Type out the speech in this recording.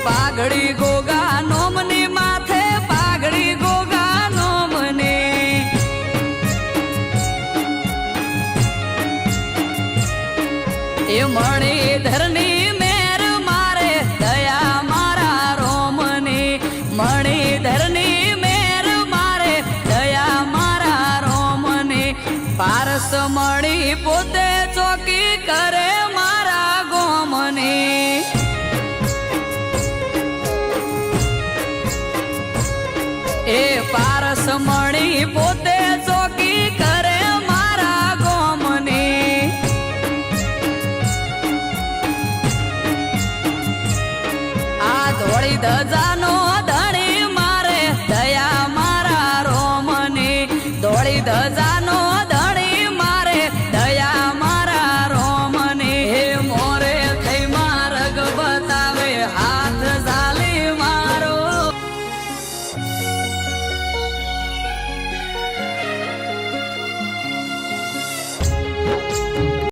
પાઘડી ગોગા નોમની માથે પાઘડી ગોગા નોમને એ મણિધરની મેર મારે દયા મારા રોમની મણિધરની મેર મારે દયા મારા રોમની પારસ મણી પોતે ચોકી કરે મારા ગોમની એ પારસ મણી પોતે ચોકી કરે મારા ગોમની આ ધોળી ધજાનો